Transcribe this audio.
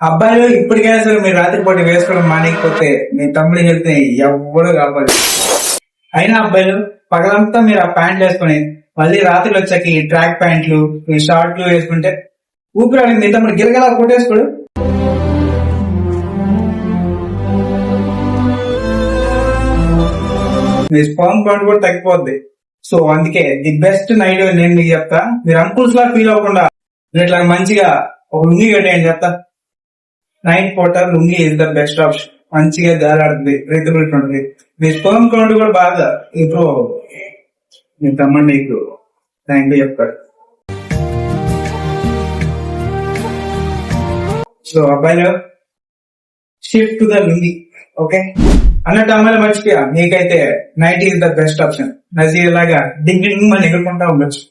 అబ్బాయిలు ఇప్పటికైనా సరే మీరు రాత్రిపూట వేసుకోవడం మానేకపోతే మీ తమ్ముడి వెళ్తే ఎవ్వడు కాపాడు. అయినా అబ్బాయిలు పగలంతా మీరు ఆ ప్యాంట్లు వేసుకుని మళ్ళీ రాత్రులు వచ్చాక ఈ ట్రాక్ ప్యాంట్లు ఈ షార్ట్లు వేసుకుంటే ఊపిరాడి మీ తమ్ముడు గిరగలా కొట్టేసుకోడు. మీ స్పర్మ్ కౌంట్ కూడా తగ్గిపోద్ది. సో అందుకే ది బెస్ట్ నైట్ నేను మీకు చెప్తా. మీరు అంకుల్స్ లా ఫీల్ అవ్వకుండా మీరు ఇట్లా మంచిగా ఒక లుంగి కట్టేయండి చెప్తా. నైట్ పూట lungi is the best option. మంచిగా జాలాడుతుంది, బ్రీతబిలిటీ ఉంటుంది. మీ స్పర్మ్ కౌంట్ కూడా బాగా ఇంప్రూవ్ అవుతుంది. మీ తమ్ముడు మీకు థ్యాంక్ యూ చెప్తాడు. సో అబ్బాయిలు shift to the lungi. Okay అన్నట్టు అమ్మాయిలు మర్చిపోయా, మీకైతే night is the best option. Nazeer లాగా డింగ్ డింగ్ మని ఎగురుకుంటా ఉండొచ్చు.